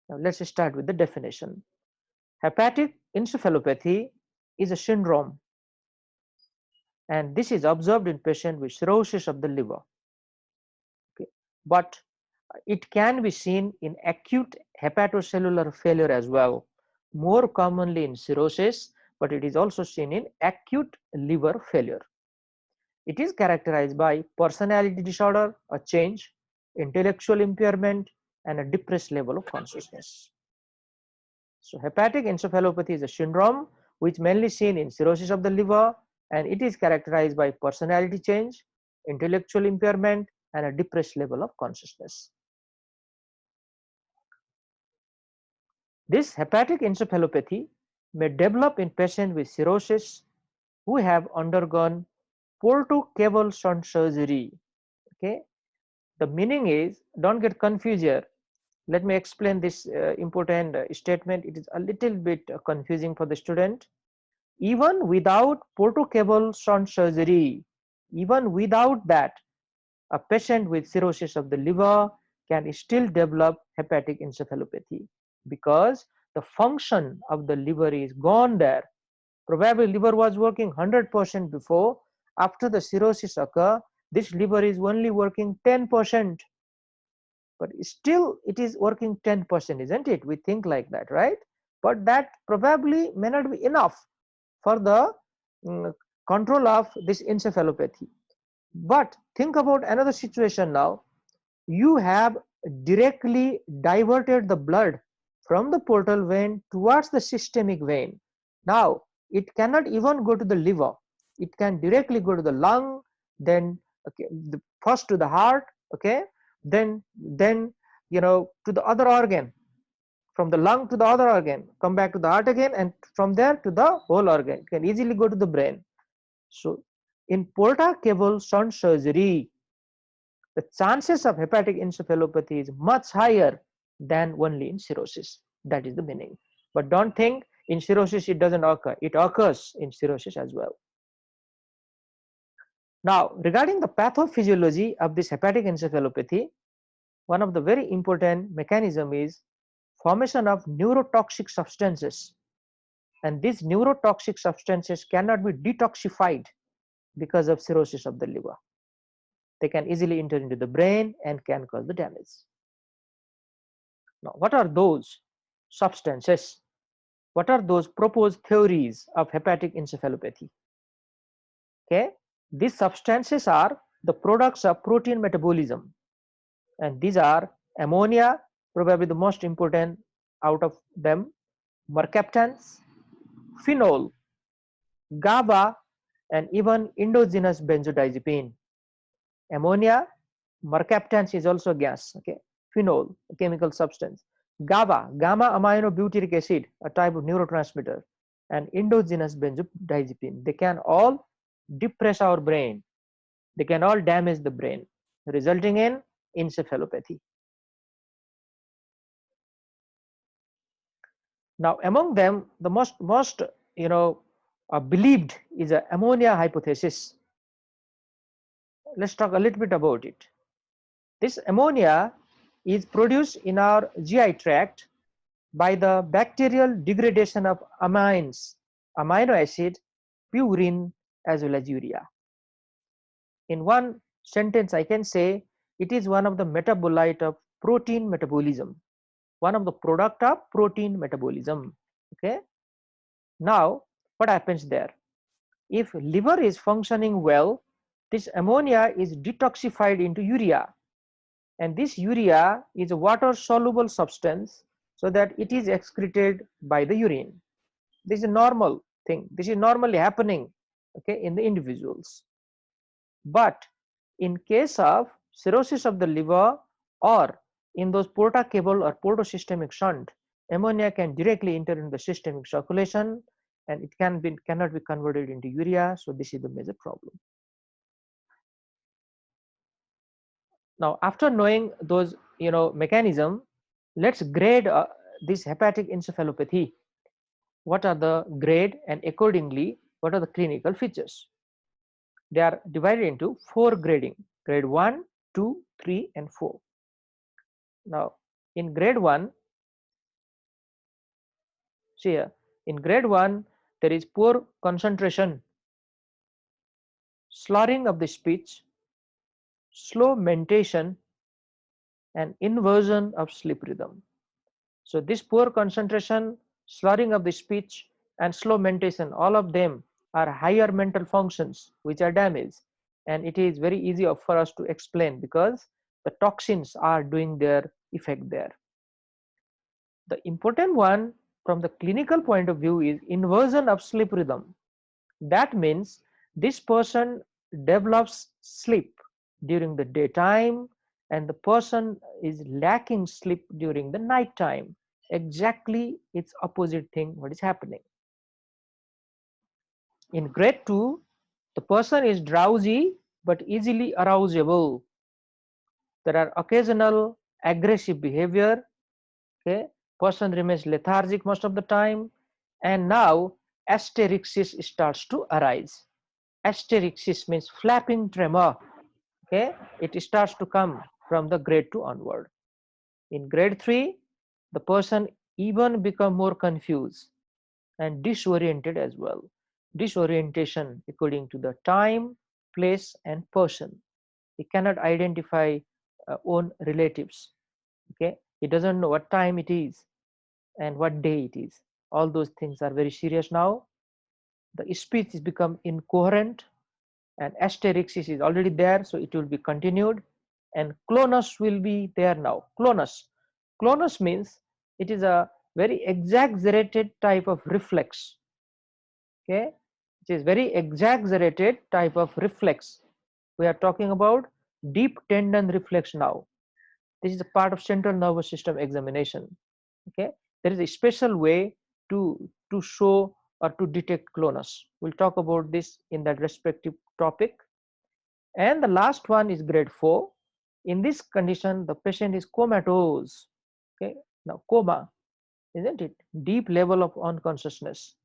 Now let's start with the definition. Hepatic encephalopathy is a syndrome, and this is observed in patients with cirrhosis of the liver. Okay. But it can be seen in acute hepatocellular failure as well, more commonly in cirrhosis, but it is also seen in acute liver failure. It is characterized by personality disorder, a change, intellectual impairment, and a depressed level of consciousness. So hepatic encephalopathy is a syndrome which mainly seen in cirrhosis of the liver, and it is characterized by personality change, intellectual impairment, and a depressed level of consciousness. This hepatic encephalopathy may develop in patients with cirrhosis who have undergone portocable shunt surgery. Okay, the meaning is, don't get confused here. Let me explain this important statement. It is a little bit confusing for the student. Even without portocable shunt surgery, even without that, a patient with cirrhosis of the liver can still develop hepatic encephalopathy because the function of the liver is gone there. Probably liver was working 100% before. After the cirrhosis occur, this liver is only working 10%, but still it is working 10%, isn't it? We think like that, right? But that probably may not be enough for the control of this encephalopathy. But think about another situation now. You have directly diverted the blood from the portal vein towards the systemic vein. Now it cannot even go to the liver. It can directly go to the lung, then okay, first to the heart, okay, then to the other organ, from the lung to the other organ, come back to the heart again, and from there to the whole organ. It can easily go to the brain. So in portocable shunt surgery, the chances of hepatic encephalopathy is much higher than only in cirrhosis. That is the meaning. But don't think in cirrhosis it doesn't occur. It occurs in cirrhosis as well. Now, regarding the pathophysiology of this hepatic encephalopathy, one of the very important mechanism is formation of neurotoxic substances, and these neurotoxic substances cannot be detoxified because of cirrhosis of the liver. They can easily enter into the brain and can cause the damage. Now, what are those substances? What are those proposed theories of hepatic encephalopathy? Okay, these substances are the products of protein metabolism, and these are ammonia, probably the most important out of them, mercaptans, phenol, GABA, and even endogenous benzodiazepine. Ammonia, mercaptans is also gas, okay, phenol, a chemical substance, GABA, gamma aminobutyric acid, a type of neurotransmitter, and endogenous benzodiazepine. They can all depress our brain. They can all damage the brain, resulting in encephalopathy. Now, among them, the most believed is a ammonia hypothesis. Let's talk a little bit about it. This ammonia is produced in our GI tract by the bacterial degradation of amines, amino acid, purine, as well as urea. In one sentence, I can say it is one of the metabolite of protein metabolism, one of the product of protein metabolism. Okay. Now, what happens there? If liver is functioning well, this ammonia is detoxified into urea, and this urea is a water soluble substance, so that it is excreted by the urine. This is a normal thing. This is normally happening, okay, in the individuals. But in case of cirrhosis of the liver, or in those portocable or portosystemic shunt, ammonia can directly enter into the systemic circulation, and it cannot be converted into urea. So this is the major problem. Now, after knowing those mechanism, let's grade this hepatic encephalopathy. What are the grade, and accordingly what are the clinical features? They are divided into 4 grading: grade 1, 2, 3, and 4. Now, in grade 1, See here, in grade 1 there is poor concentration, slurring of the speech, slow mentation, and inversion of sleep rhythm. So this poor concentration, slurring of the speech, and slow mentation, all of them are higher mental functions which are damaged, and it is very easy for us to explain because the toxins are doing their effect there. The important one from the clinical point of view is inversion of sleep rhythm. That means this person develops sleep during the daytime and the person is lacking sleep during the night time. Exactly its opposite thing what is happening. In grade 2, the person is drowsy but easily arousable. There are occasional aggressive behavior. Okay, person remains lethargic most of the time, and now asterixis starts to arise. Asterixis means flapping tremor. Okay, it starts to come from the grade 2 onward. In grade 3, the person even become more confused and disoriented as well. Disorientation according to the time, place, and person. He cannot identify own relatives. Okay, he doesn't know what time it is and what day it is. All those things are very serious now. The speech is become incoherent, and asterixis is already there, so it will be continued, and clonus will be there now. Clonus means it is a very exaggerated type of reflex. Okay, it is very exaggerated type of reflex. We are talking about deep tendon reflex now. This is a part of central nervous system examination. Okay, there is a special way to show or to detect clonus. We'll talk about this in that respective topic. And the last one is grade 4. In this condition, the patient is comatose. Okay, now coma, isn't it? Deep level of unconsciousness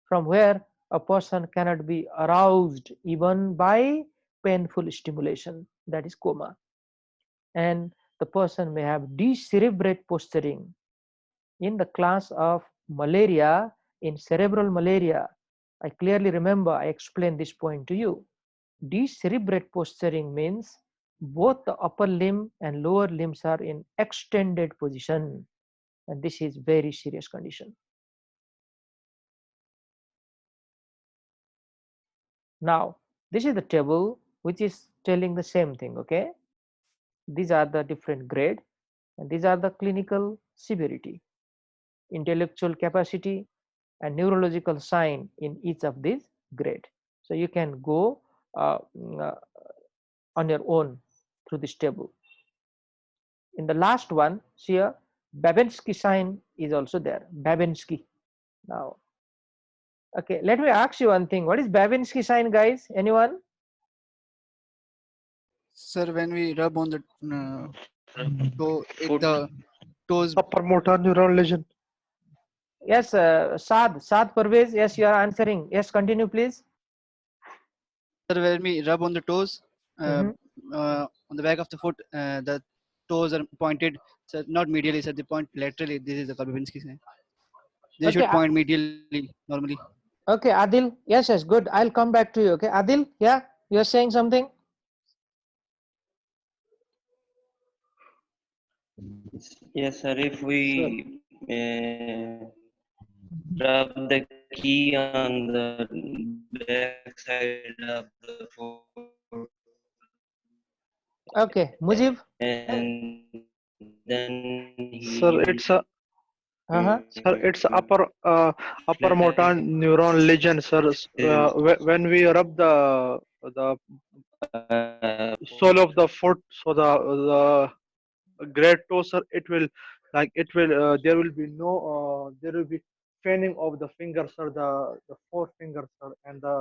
from where a person cannot be aroused even by painful stimulation. That is coma. And the person may have decerebrate posturing. In the class of malaria, in cerebral malaria, I clearly remember I explained this point to you. Decerebrate posturing means both the upper limb and lower limbs are in extended position, and this is very serious condition. Now this is the table which is telling the same thing. Okay, these are the different grade and these are the clinical severity, intellectual capacity, and neurological sign in each of these grade. So you can go on your own through this table. In the last one, see here, Babinski sign is also there. Babinski. Now, okay, let me ask you one thing. What is Babinski sign, guys? Anyone? Sir, when we rub on the toe, Foot. the toes. Upper motor neuron lesion. Yes, Saad Parvez. Yes, you are answering. Yes, continue, please. Sir, when we rub on the toes, Mhm. on the back of the foot, the toes are pointed. Sir, not medially, sir. They point laterally. This is the Babinski sign. They Okay, should point medially normally. okay, Adil. Yes, yes, good. I'll come back to you. Okay, Adil. Yeah, you're saying something. Yes, sir. If Sir, we rub the key on the back side of the foot Okay, Mujib. and then he sir, it's a Uh-huh. sir, it's upper flattens motor neuron lesion, sir. his When we rub the foot. sole of the foot, so the great toe, sir, it will there will be no there will be fanning of the fingers, sir, the four fingers, sir, and the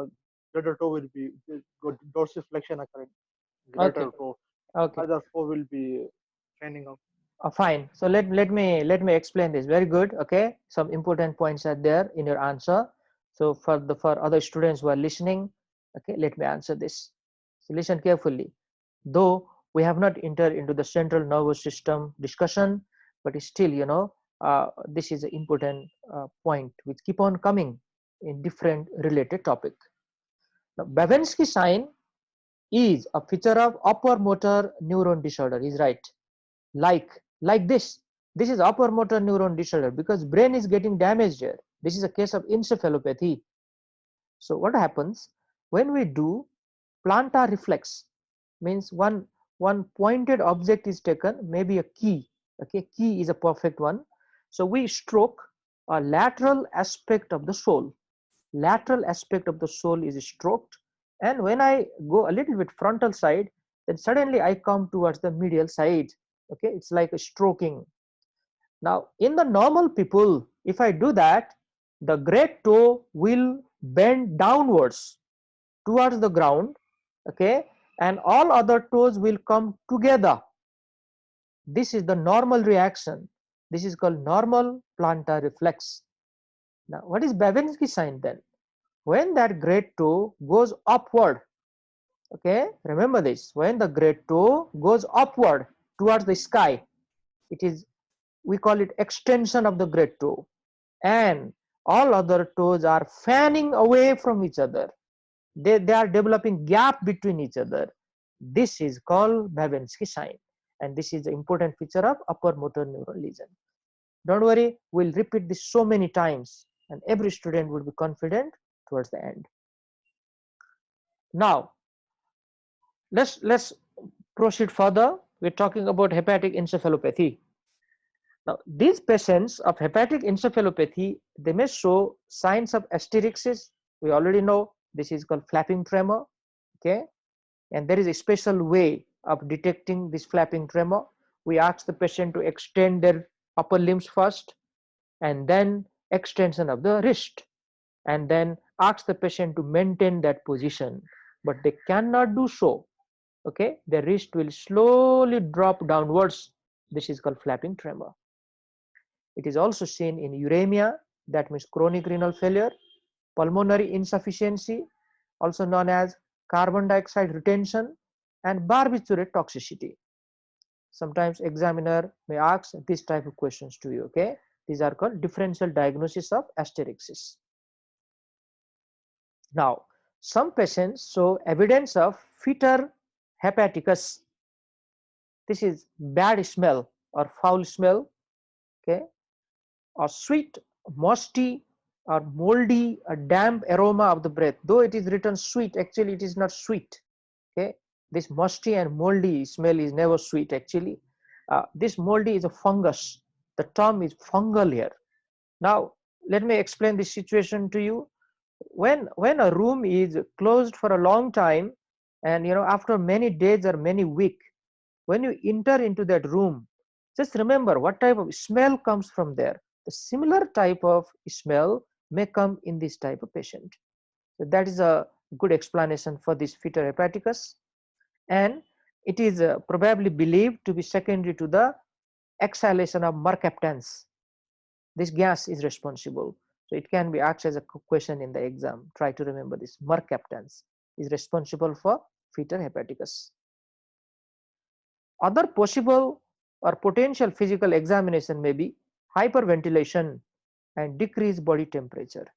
greater toe will be dorsiflexion occurring. Okay, Greater toe, okay. other four will be fanning up. Fine. So let me explain this. Very good. Okay. Some important points are there in your answer. So for other students who are listening, okay, let me answer this. So listen carefully. Though we have not entered into the central nervous system discussion, but still, This is an important point which keep on coming in different related topic. Now, Babinski sign is a feature of upper motor neuron disorder, is right. Like this. This is upper motor neuron disorder because brain is getting damaged here. This is a case of encephalopathy. So what happens when we do plantar reflex, means one pointed object is taken, maybe a key. Okay, key is a perfect one. So we stroke a lateral aspect of the sole. Lateral aspect of the sole is stroked, and when I go a little bit frontal side, then suddenly I come towards the medial side. Okay, it's like a stroking. Now in the normal people, if I do that, the great toe will bend downwards towards the ground, okay, and all other toes will come together. This is the normal reaction. This is called normal plantar reflex. Now what is Babinski sign then? When that great toe goes upward, okay, remember this, when the great toe goes upward towards the sky, it is, we call it extension of the great toe, and all other toes are fanning away from each other. They are developing gap between each other. This is called Babinski sign, and this is the important feature of upper motor neuron lesion. Don't worry, we'll repeat this so many times and every student will be confident towards the end. Now let's proceed further. We're talking about hepatic encephalopathy. Now these patients of hepatic encephalopathy, they may show signs of asterixis. We already know this is called flapping tremor. Okay, and there is a special way of detecting this flapping tremor. We ask the patient to extend their upper limbs first, and then extension of the wrist, and then ask the patient to maintain that position, but they cannot do so. Okay, the wrist will slowly drop downwards. This is called flapping tremor. It is also seen in uremia, that means chronic renal failure, pulmonary insufficiency, also known as carbon dioxide retention, and barbiturate toxicity. Sometimes examiner may ask this type of questions to you. Okay, these are called differential diagnosis of asterixis. Now some patients show evidence of fetor hepaticus. This is bad smell or foul smell, okay, or sweet, musty, or moldy, a damp aroma of the breath. Though it is written sweet, actually it is not sweet. Okay, this musty and moldy smell is never sweet actually. This moldy is a fungus. The term is fungal here. Now let me explain this situation to you. When a room is closed for a long time, and after many days or many weeks, when you enter into that room, just remember what type of smell comes from there. The similar type of smell may come in this type of patient. So that is a good explanation for this fetor hepaticus, and it is probably believed to be secondary to the exhalation of mercaptans. This gas is responsible. So it can be asked as a question in the exam. Try to remember this. Mercaptans is responsible for fetor hepaticus. Other possible or potential physical examination may be hyperventilation and decreased body temperature.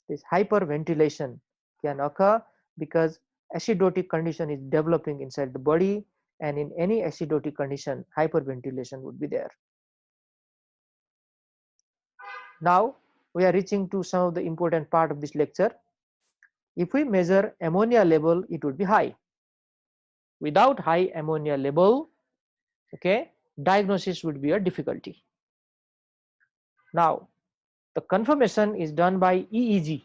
This hyperventilation can occur because acidotic condition is developing inside the body, and in any acidotic condition hyperventilation would be there. Now we are reaching to some of the important part of this lecture. If we measure ammonia level, it would be high. Without high ammonia level, okay, diagnosis would be a difficulty. Now the confirmation is done by EEG,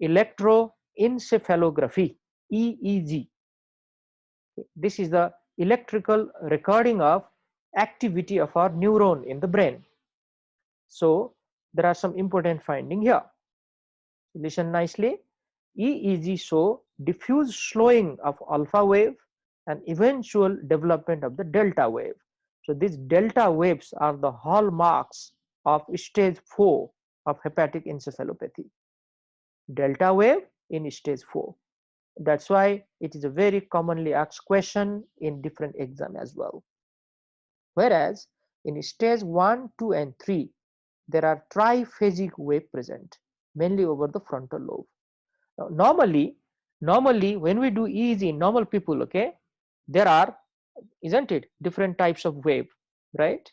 electroencephalography. EEG, this is the electrical recording of activity of our neuron in the brain. So there are some important findings here. Listen nicely. EEG show diffuse slowing of alpha wave and eventual development of the delta wave. So these delta waves are the hallmarks of stage 4 of hepatic encephalopathy. Delta wave in stage 4. That's why it is a very commonly asked question in different exam as well. Whereas In stage 1, 2 and 3, there are triphasic wave present, mainly over the frontal lobe. Now, normally when we do EEG in normal people, okay, there are, isn't it, different types of wave, right?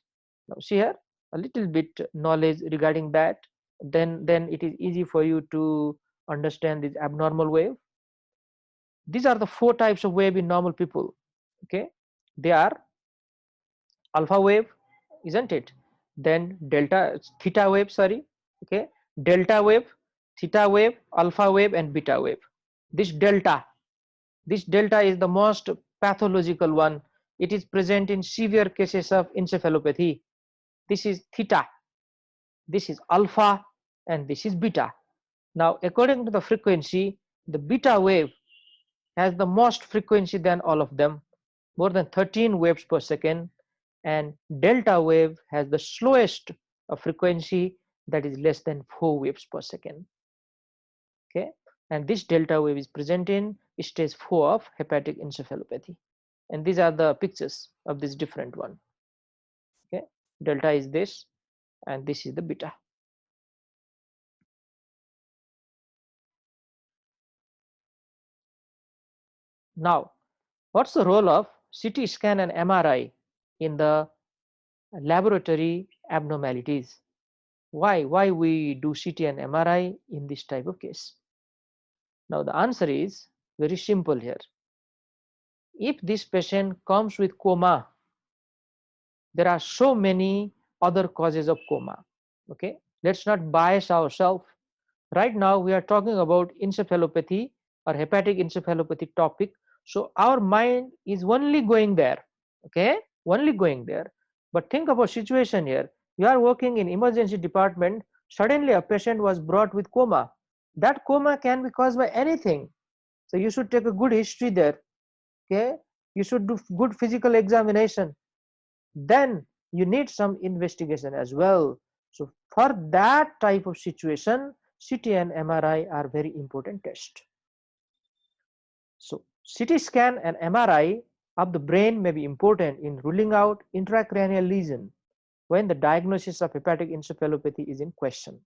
Now see here, a little bit knowledge regarding that, then it is easy for you to understand this abnormal wave. These are the 4 types of wave in normal people, okay. They are alpha wave, isn't it, then delta theta wave, sorry, okay, delta wave, theta wave, alpha wave and beta wave. This delta is the most pathological one. It is present in severe cases of encephalopathy. This is theta, this is alpha, and this is beta. Now according to the frequency, the beta wave has the most frequency than all of them, more than 13 waves per second, and delta wave has the slowest frequency, that is less than 4 waves per second. Okay, and this delta wave is present in stage 4 of hepatic encephalopathy, and these are the pictures of this different one. Okay, delta is this and this is the beta. Now what's the role of CT scan and MRI in the laboratory abnormalities? Why we do CT and MRI in this type of case? Now the answer is very simple here. If this patient comes with coma, there are so many other causes of coma. Okay, let's not bias ourselves. Right now we are talking about encephalopathy or hepatic encephalopathy topic, so our mind is only going there. Okay, only going there. But think about situation here. You are working in emergency department, suddenly a patient was brought with coma. That coma can be caused by anything, so you should take a good history there. Okay, you should do good physical examination, then you need some investigation as well. So for that type of situation, CT and MRI are very important tests. So CT scan and MRI of the brain may be important in ruling out intracranial lesion when the diagnosis of hepatic encephalopathy is in question.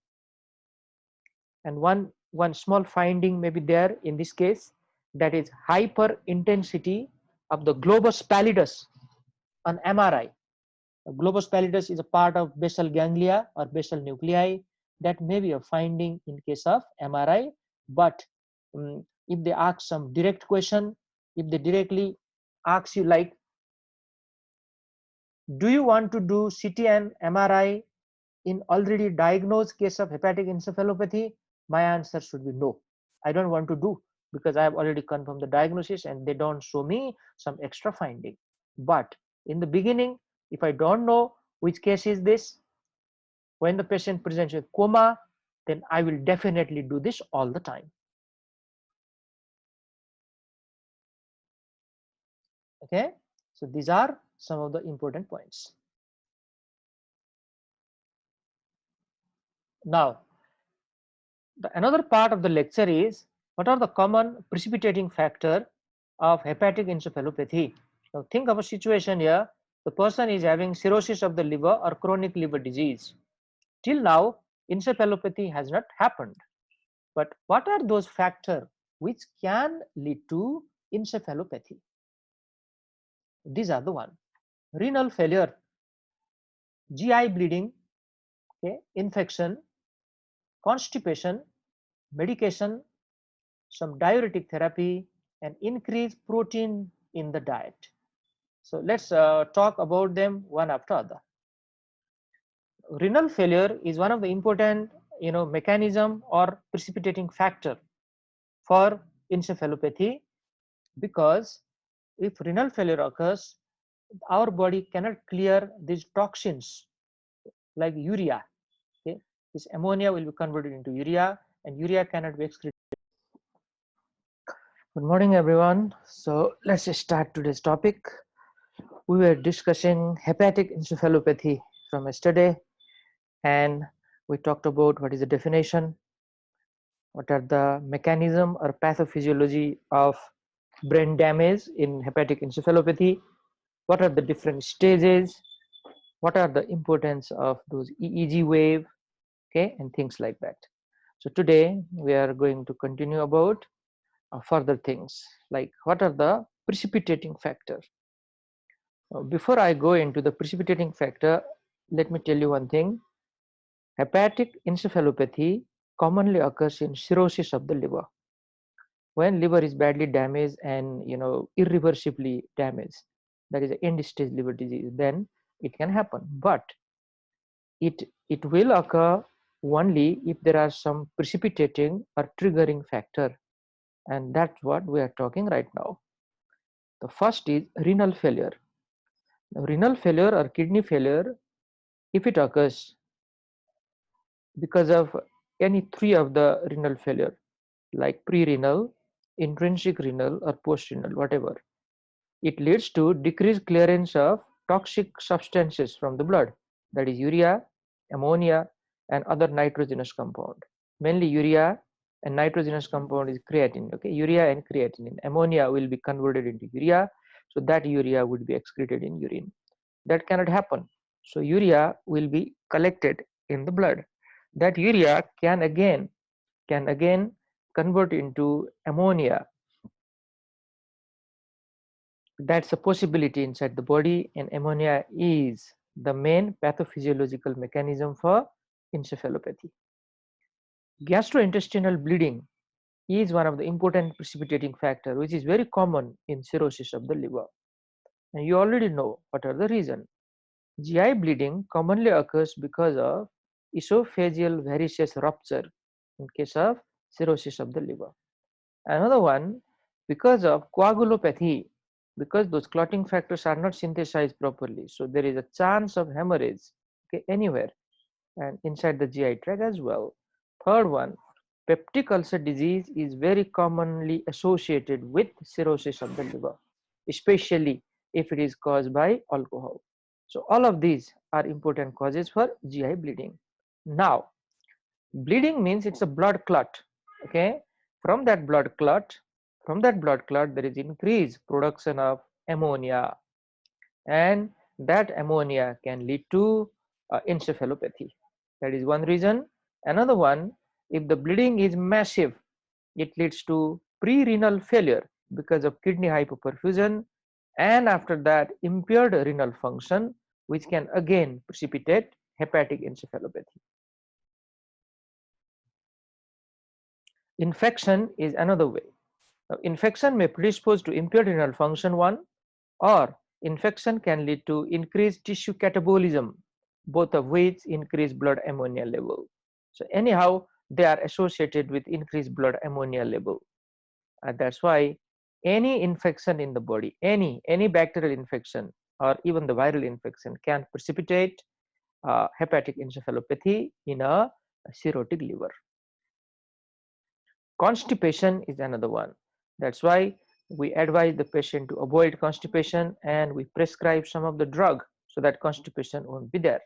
And one small finding may be there in this case, that is hyperintensity of the globus pallidus on MRI. Globus pallidus is a part of basal ganglia or basal nuclei. That may be a finding in case of MRI, but if they ask some direct question, if they directly ask you like, do you want to do CT and MRI in already diagnosed case of hepatic encephalopathy, my answer should be no. I don't want to do, because I have already confirmed the diagnosis and they don't show me some extra finding. But in the beginning, if I don't know which case is this, when the patient presents with coma, then I will definitely do this all the time. Okay, so these are some of the important points. Now, another part of the lecture is what are the common precipitating factor of hepatic encephalopathy. Now think of a situation here. The person is having cirrhosis of the liver or chronic liver disease. Till now, encephalopathy has not happened. But what are those factors which can lead to encephalopathy? These are the one: renal failure, GI bleeding, okay, infection, constipation, medication, some diuretic therapy, and increased protein in the diet. So let's talk about them one after other. Renal failure is one of the important mechanism or precipitating factor for encephalopathy, because if renal failure occurs, our body cannot clear these toxins like urea. Okay, this ammonia will be converted into urea, and urea cannot be excreted. Good morning, everyone. So let's start today's topic. We were discussing hepatic encephalopathy from yesterday, and we talked about what is the definition, what are the mechanism or pathophysiology of brain damage in hepatic encephalopathy, what are the different stages, what are the importance of those EEG wave, okay, and things like that. So today we are going to continue about further things like what are the precipitating factor. Before I go into the precipitating factor, let me tell you one thing. Hepatic encephalopathy commonly occurs in cirrhosis of the liver. When liver is badly damaged and irreversibly damaged, that is end stage liver disease, then it can happen. But it will occur only if there are some precipitating or triggering factor, and that's what we are talking right now. The first is renal failure. Now, renal failure or kidney failure, if it occurs because of any three of the renal failure, like pre-renal, intrinsic renal, or post-renal, whatever, it leads to decreased clearance of toxic substances from the blood, that is urea, ammonia, and other nitrogenous compound. Mainly urea and nitrogenous compound is creatinine. Okay, urea and creatinine. Ammonia will be converted into urea, so that urea would be excreted in urine. That cannot happen. So urea will be collected in the blood. That urea can again convert into ammonia. That's a possibility inside the body, and ammonia is the main pathophysiological mechanism for encephalopathy. Gastrointestinal bleeding is one of the important precipitating factor, which is very common in cirrhosis of the liver. And you already know what are the reasons. GI bleeding commonly occurs because of esophageal varices rupture in case of cirrhosis of the liver. Another one, because of coagulopathy, because those clotting factors are not synthesized properly, so there is a chance of hemorrhage, okay, anywhere and inside the GI tract as well. Third one, peptic ulcer disease is very commonly associated with cirrhosis of the liver, especially if it is caused by alcohol. So all of these are important causes for GI bleeding. Now, bleeding means it's a blood clot, okay. From that blood clot there is increased production of ammonia, and that ammonia can lead to encephalopathy. That is one reason. Another one, if the bleeding is massive, it leads to pre-renal failure because of kidney hypoperfusion, and after that impaired renal function, which can again precipitate hepatic encephalopathy. Infection is another way. Now, infection may predispose to impaired renal function, one, or infection can lead to increased tissue catabolism, both of which increase blood ammonia level. So anyhow, they are associated with increased blood ammonia level. And that's why any infection in the body, any bacterial infection or even the viral infection can precipitate hepatic encephalopathy in a cirrhotic liver. Constipation is another one. That's why we advise the patient to avoid constipation, and we prescribe some of the drug so that constipation won't be there,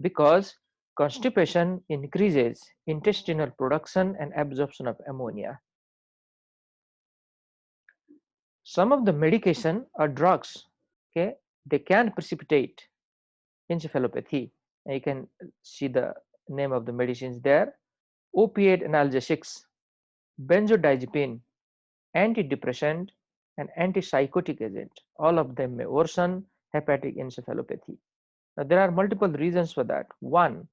because constipation increases intestinal production and absorption of ammonia. Some of the medication or drugs, okay, they can precipitate encephalopathy, and you can see the name of the medicines there: opiate analgesics, benzodiazepine, antidepressant, and antipsychotic agent. All of them may worsen hepatic encephalopathy. Now, there are multiple reasons for that. One,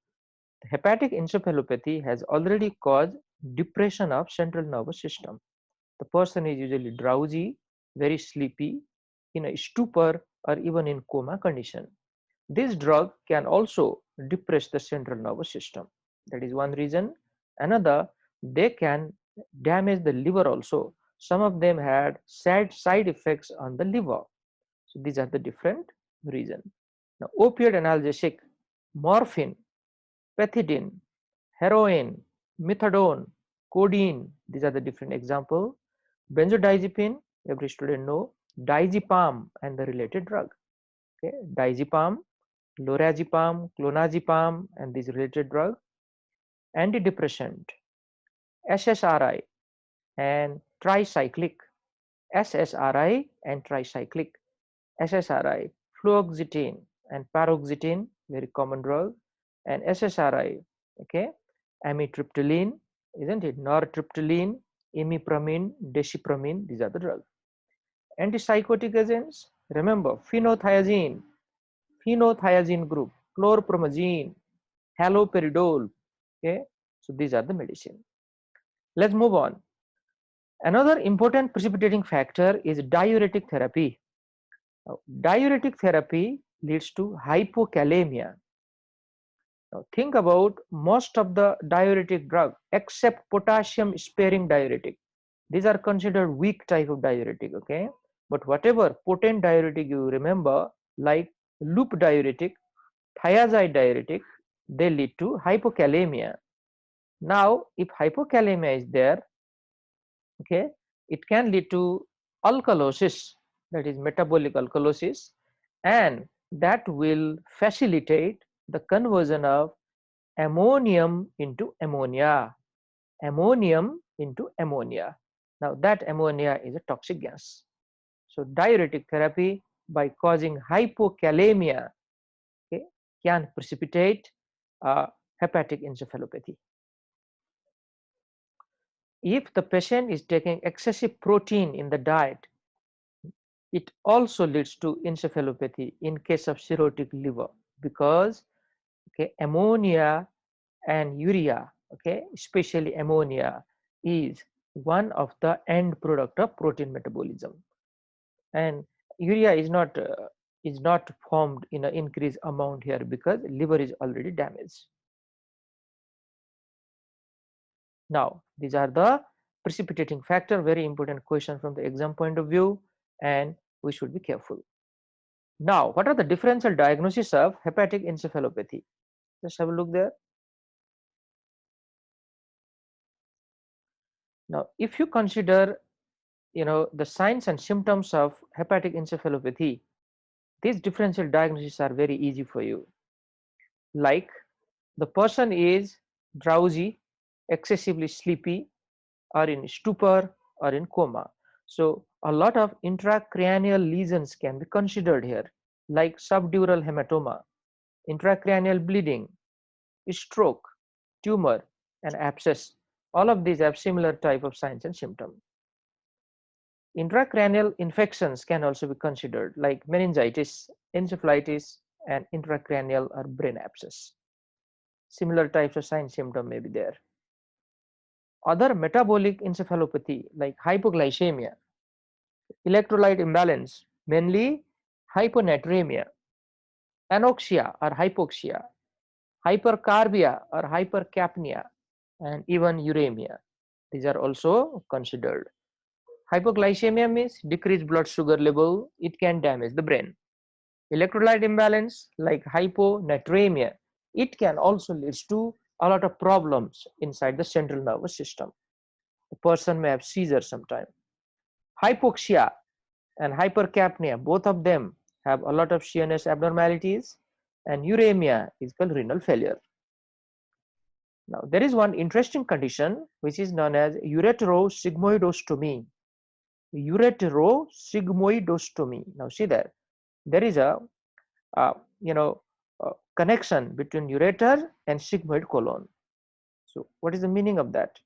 the hepatic encephalopathy has already caused depression of central nervous system. The person is usually drowsy, very sleepy, in a stupor, or even in coma condition. This drug can also depress the central nervous system. That is one reason. Another, they can damage the liver also. Some of them had sad side effects on the liver. So these are the different reasons. Now, opioid analgesic, morphine, pethidine, heroin, methadone, codeine, these are the different examples. Benzodiazepine, every student know, diazepam and the related drug. Okay, diazepam, lorazepam, clonazepam, and these related drug. Antidepressant, SSRI, and tricyclic. SSRI and tricyclic. SSRI, fluoxetine, and paroxetine, very common drug, and SSRI, okay, amitriptyline, isn't it? Nortriptyline, imipramine, desipramine, these are the drugs. Antipsychotic agents, remember phenothiazine group, chlorpromazine, haloperidol, okay, so these are the medicine. Let's move on. Another important precipitating factor is diuretic therapy. Now, diuretic therapy leads to hypokalemia. Now, think about most of the diuretic drug except potassium sparing diuretic. These are considered weak type of diuretic, okay? But whatever potent diuretic you remember, like loop diuretic, thiazide diuretic, they lead to hypokalemia. Now, if hypokalemia is there, okay, it can lead to alkalosis, that is metabolic alkalosis, and that will facilitate the conversion of ammonium into ammonia, ammonium into ammonia. Now that ammonia is a toxic gas. So diuretic therapy by causing hypokalemia, okay, can precipitate hepatic encephalopathy. If the patient is taking excessive protein in the diet, it also leads to encephalopathy in case of cirrhotic liver, because okay, ammonia and urea, okay, especially ammonia, is one of the end product of protein metabolism, and urea is not formed in an increased amount here because liver is already damaged. Now these are the precipitating factor, very important question from the exam point of view, and we should be careful. Now, what are the differential diagnosis of hepatic encephalopathy? Just have a look there. Now, if you consider, the signs and symptoms of hepatic encephalopathy, these differential diagnoses are very easy for you. Like the person is drowsy, excessively sleepy, or in stupor or in coma. So a lot of intracranial lesions can be considered here, like subdural hematoma, intracranial bleeding, stroke, tumor, and abscess. All of these have similar type of signs and symptoms. Intracranial infections can also be considered, like meningitis, encephalitis, and intracranial or brain abscess. Similar types of sign symptom may be there. Other metabolic encephalopathy like hypoglycemia, electrolyte imbalance, mainly hyponatremia, anoxia or hypoxia, hypercarbia or hypercapnia, and even uremia. These are also considered. Hypoglycemia means decreased blood sugar level, it can damage the brain. Electrolyte imbalance like hyponatremia, it can also lead to a lot of problems inside the central nervous system. The person may have seizures sometime. Hypoxia and hypercapnia, both of them have a lot of CNS abnormalities, and uremia is called renal failure. Now, there is one interesting condition which is known as ureterosigmoidostomy. Ureterosigmoidostomy. Now, see there is a uh, you know connection between ureter and sigmoid colon. So, what is the meaning of that?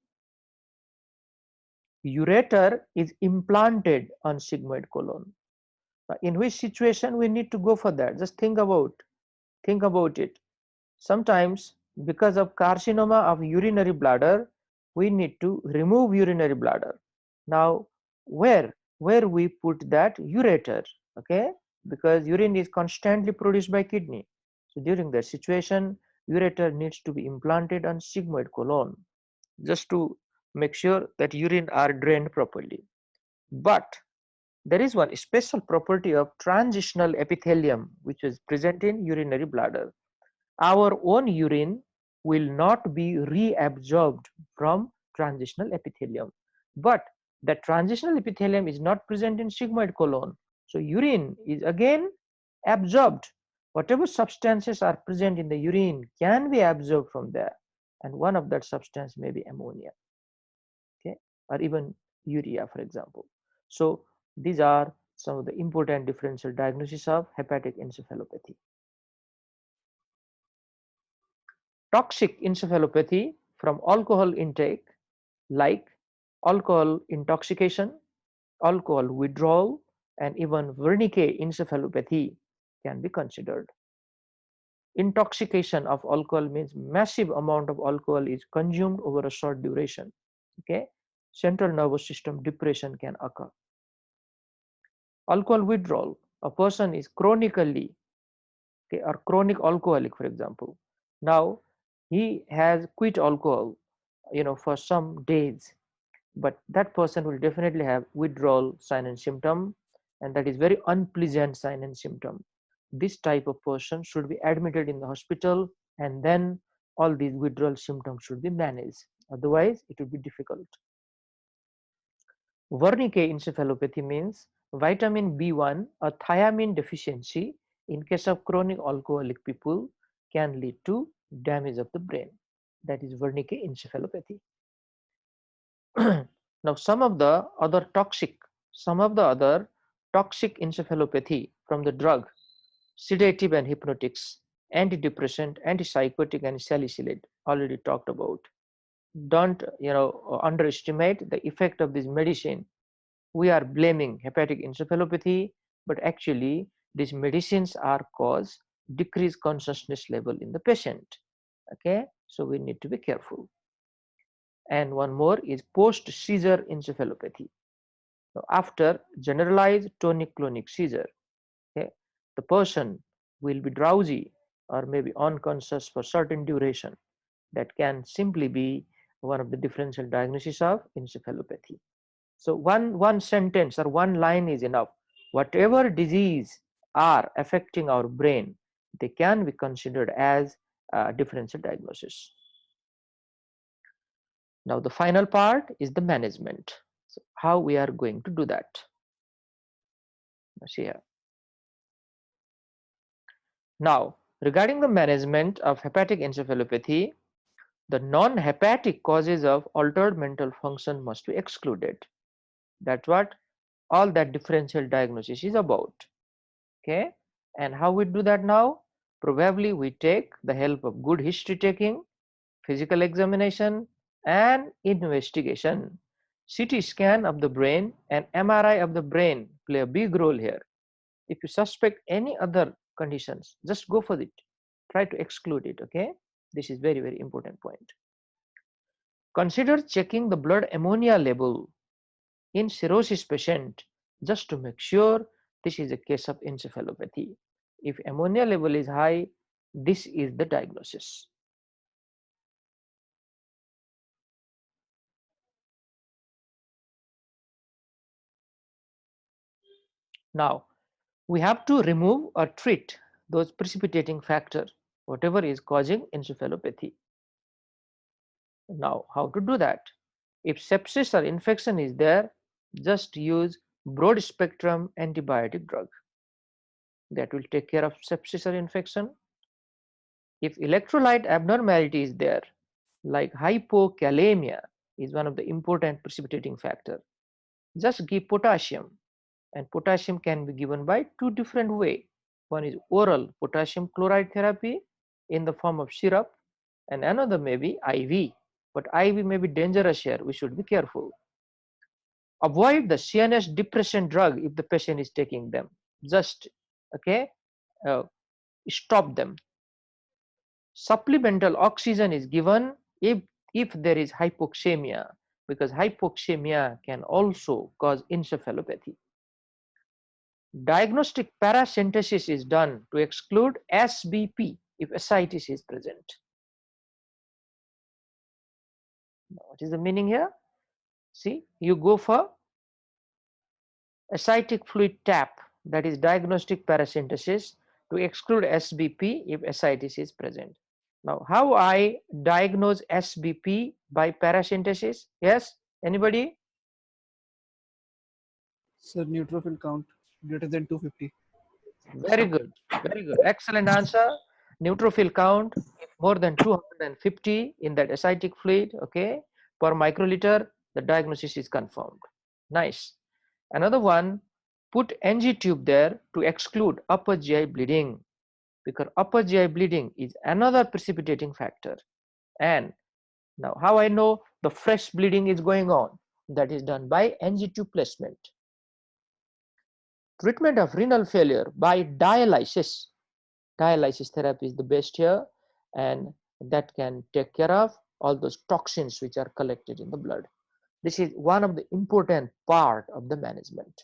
Ureter is implanted on sigmoid colon. In which situation we need to go for that? Just think about it. Sometimes because of carcinoma of urinary bladder, we need to remove urinary bladder. Now where we put that ureter, okay, because urine is constantly produced by kidney. So during that situation, ureter needs to be implanted on sigmoid colon just to make sure that urine are drained properly. But there is one special property of transitional epithelium which is present in urinary bladder. Our own urine will not be reabsorbed from transitional epithelium, but the transitional epithelium is not present in sigmoid colon. So urine is again absorbed. Whatever substances are present in the urine can be absorbed from there, and one of that substance may be ammonia, okay, or even urea, for example. So these are some of the important differential diagnosis of hepatic encephalopathy. Toxic encephalopathy from alcohol intake, like alcohol intoxication, alcohol withdrawal, and even Wernicke encephalopathy can be considered. Intoxication of alcohol means massive amount of alcohol is consumed over a short duration. Okay, central nervous system depression can occur. Alcohol withdrawal, a person is chronically, okay, or chronic alcoholic, for example. Now he has quit alcohol, for some days, but that person will definitely have withdrawal sign and symptom, and that is very unpleasant sign and symptom. This type of person should be admitted in the hospital, and then all these withdrawal symptoms should be managed. Otherwise, it will be difficult. Wernicke encephalopathy means vitamin B1 or thiamine deficiency in case of chronic alcoholic people can lead to damage of the brain. That is Wernicke encephalopathy. Now, some of the other toxic encephalopathy from the drug, sedative and hypnotics, antidepressant, antipsychotic, and salicylate, already talked about. Don't underestimate the effect of this medicine. We are blaming hepatic encephalopathy, but actually these medicines are cause decreased consciousness level in the patient. Okay, so we need to be careful. And one more is post-seizure encephalopathy. Now, after generalized tonic-clonic seizure, okay, the person will be drowsy or maybe unconscious for certain duration. That can simply be one of the differential diagnosis of encephalopathy. So one sentence or one line is enough. Whatever disease are affecting our brain, they can be considered as a differential diagnosis. Now the final part is the management. So how we are going to do that? Let's see here. Now regarding the management of hepatic encephalopathy, the non-hepatic causes of altered mental function must be excluded. That's what all that differential diagnosis is about. Okay, and how we do that now? Probably we take the help of good history taking, physical examination, and investigation. CT scan of the brain and MRI of the brain play a big role here. If you suspect any other conditions, just go for it. Try to exclude it. Okay, this is very, very important point. Consider checking the blood ammonia level in cirrhosis patient just to make sure this is a case of encephalopathy. If ammonia level is high, this is the diagnosis. Now, we have to remove or treat those precipitating factor, whatever is causing encephalopathy. Now, how to do that? If sepsis or infection is there, just use broad spectrum antibiotic drug. That will take care of sepsis or infection. If electrolyte abnormality is there, like hypokalemia is one of the important precipitating factor, just give potassium, and potassium can be given by two different way. One is oral potassium chloride therapy in the form of syrup, and another may be IV, but IV may be dangerous here, we should be careful. Avoid the CNS depressant drug if the patient is taking them, just okay, stop them. Supplemental oxygen is given if there is hypoxemia, because hypoxemia can also cause encephalopathy. Diagnostic paracentesis is done to exclude SBP if ascites is present. Now, what is the meaning here? See, you go for ascitic fluid tap, that is diagnostic paracentesis, to exclude SBP if ascites is present. Now, how I diagnose SBP by paracentesis? Yes, anybody? Sir, neutrophil count greater than 250. Very good, very good. Excellent answer. Neutrophil count more than 250 in that ascitic fluid, okay, per microliter, the diagnosis is confirmed. Nice. Another one, put NG tube there to exclude upper GI bleeding. because upper GI bleeding is another precipitating factor. And now how I know the fresh bleeding is going on? That is done by NG2 placement. Treatment of renal failure by dialysis. Dialysis therapy is the best here, and that can take care of all those toxins which are collected in the blood. This is one of the important part of the management.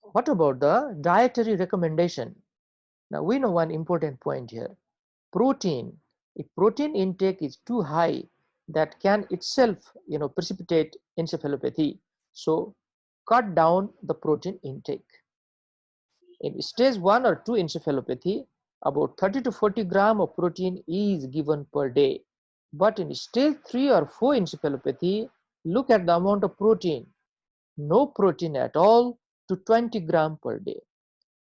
What about the dietary recommendation? Now we know one important point here. Protein. If protein intake is too high, that can itself, precipitate encephalopathy. So cut down the protein intake. In stage 1 or 2 encephalopathy, about 30 to 40 gram of protein is given per day. But in stage 3 or 4 encephalopathy, look at the amount of protein. No protein at all to 20 gram per day.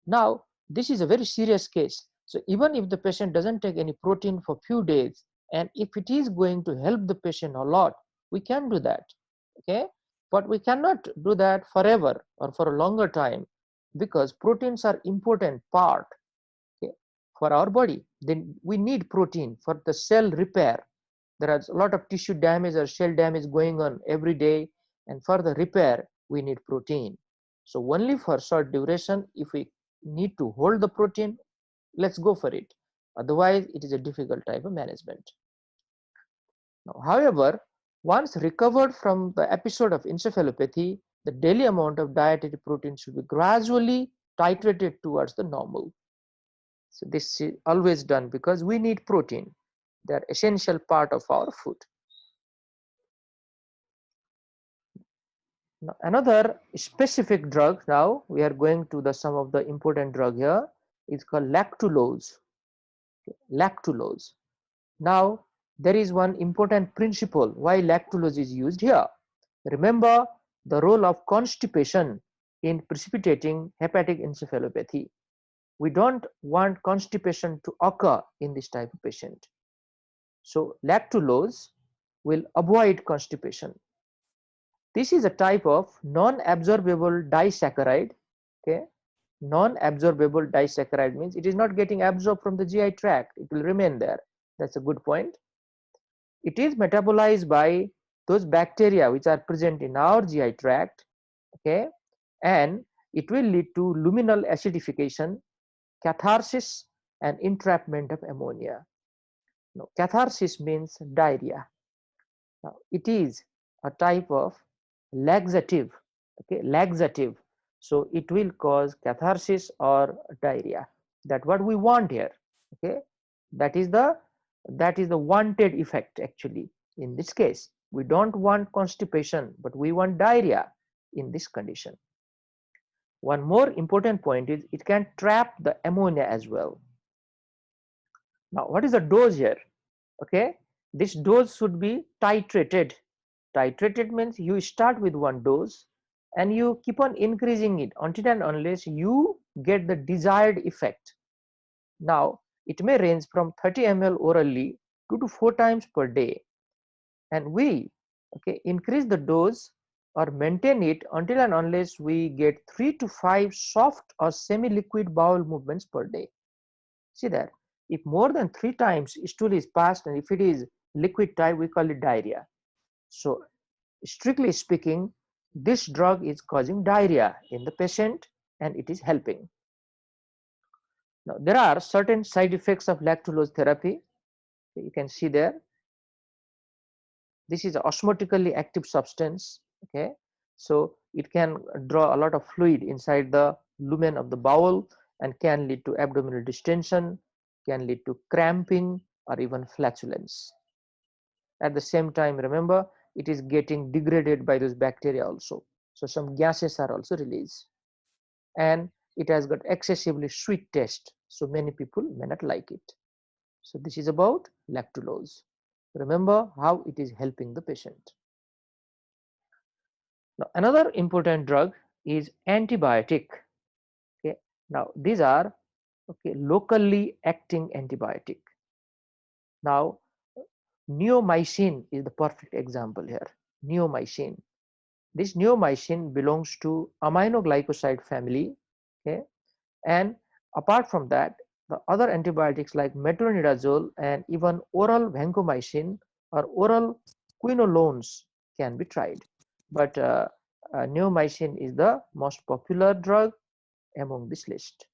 Now, this is a very serious case. So even if the patient doesn't take any protein for few days, and if it is going to help the patient a lot, we can do that. Okay, but we cannot do that forever or for a longer time, because proteins are important part, okay, for our body. Then we need protein for the cell repair. There is a lot of tissue damage or cell damage going on every day, and for the repair we need protein. So only for short duration, if we need to hold the protein, let's go for it. Otherwise it is a difficult type of management. Now, however, once recovered from the episode of encephalopathy, the daily amount of dietary protein should be gradually titrated towards the normal. So this is always done because we need protein. They are essential part of our food. Now, another specific drug, now we are going to the some of the important drug here, is called lactulose. Lactulose. Now there is one important principle why lactulose is used here. Remember the role of constipation in precipitating hepatic encephalopathy. We don't want constipation to occur in this type of patient. So lactulose will avoid constipation. This is a type of non-absorbable disaccharide. Okay, non-absorbable disaccharide means it is not getting absorbed from the GI tract, it will remain there. That's a good point. It is metabolized by those bacteria which are present in our GI tract, okay, and it will lead to luminal acidification, catharsis, and entrapment of ammonia. Now, catharsis means diarrhea. Now, it is a type of laxative, okay, laxative. So it will cause catharsis or diarrhea. That's what we want here. Okay, that is the wanted effect actually. In this case, we don't want constipation, but we want diarrhea in this condition. One more important point is it can trap the ammonia as well. Now, what is the dose here? Okay, this dose should be titrated. Titrated means you start with one dose and you keep on increasing it until and unless you get the desired effect. Now, it may range from 30 ml orally 2 to 4 times per day, and we increase the dose or maintain it until and unless we get 3 to 5 soft or semi-liquid bowel movements per day. See there, if more than 3 times stool is passed and if it is liquid type, we call it diarrhea. So strictly speaking, this drug is causing diarrhea in the patient and it is helping. Now, there are certain side effects of lactulose therapy. You can see there. This is an osmotically active substance. Okay, so it can draw a lot of fluid inside the lumen of the bowel and can lead to abdominal distension, can lead to cramping or even flatulence. At the same time, remember, it is getting degraded by those bacteria also. So some gases are also released. And it has got excessively sweet taste. So many people may not like it. So this is about lactulose. Remember how it is helping the patient. Now, another important drug is antibiotic. Okay. Now, these are locally acting antibiotic. Now, neomycin is the perfect example here. Neomycin. This neomycin belongs to aminoglycoside family, okay, and Apart from that, the other antibiotics like metronidazole and even oral vancomycin or oral quinolones can be tried. But neomycin is the most popular drug among this list.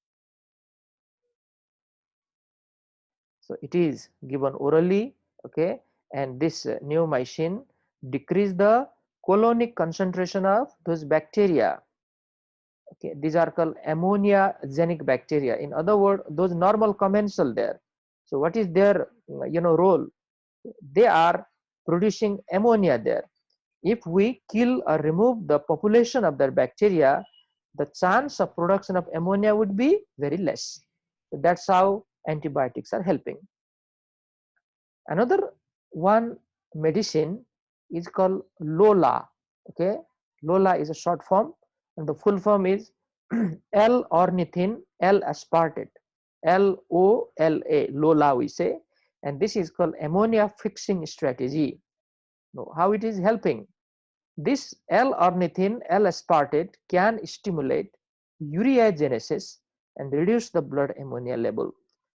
So it is given orally, okay, and this neomycin decrease the colonic concentration of those bacteria. Okay, these are called ammonia-genic bacteria. In other words, those normal commensal there. So what is their role? They are producing ammonia there. If we kill or remove the population of their bacteria, the chance of production of ammonia would be very less. So that's how antibiotics are helping. Another one medicine is called LOLA. Okay, LOLA is a short form, and the full form is L-ornithine L-aspartate, LOLA, LOLA we say, and this is called ammonia fixing strategy. Now, how it is helping? This L-ornithine L-aspartate can stimulate ureagenesis and reduce the blood ammonia level.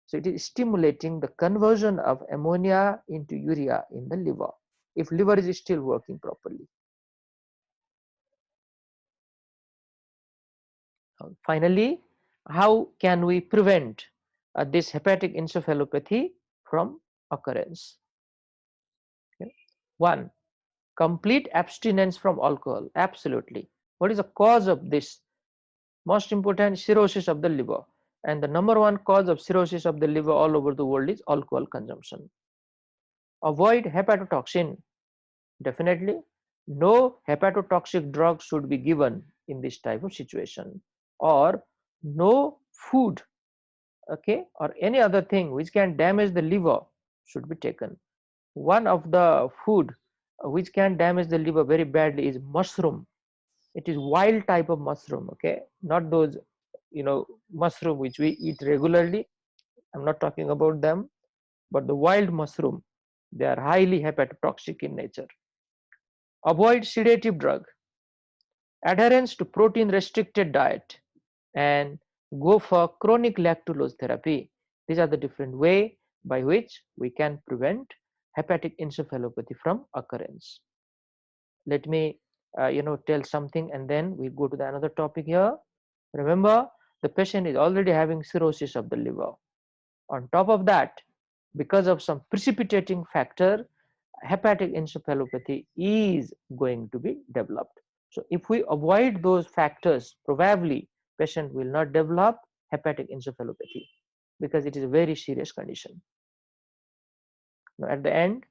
So it is stimulating the conversion of ammonia into urea in the liver, if liver is still working properly. Finally, how can we prevent this hepatic encephalopathy from occurrence? Okay. One, complete abstinence from alcohol. Absolutely. What is the cause of this? Most important, cirrhosis of the liver. And the number one cause of cirrhosis of the liver all over the world is alcohol consumption. Avoid hepatotoxin. Definitely, no hepatotoxic drug should be given in this type of situation, or no food, okay, or any other thing which can damage the liver should be taken. One of the food which can damage the liver very badly is mushroom. It is wild type of mushroom, okay, not those mushroom which we eat regularly. I'm not talking about them, but the wild mushroom, they are highly hepatotoxic in nature. Avoid sedative drug, adherence to protein restricted diet, and go for chronic lactulose therapy. These are the different way by which we can prevent hepatic encephalopathy from occurrence. Let me tell something, and then we go to the another topic here. Remember, the patient is already having cirrhosis of the liver. On top of that, because of some precipitating factor, hepatic encephalopathy is going to be developed. So if we avoid those factors, probably patient will not develop hepatic encephalopathy, because it is a very serious condition. Now at the end,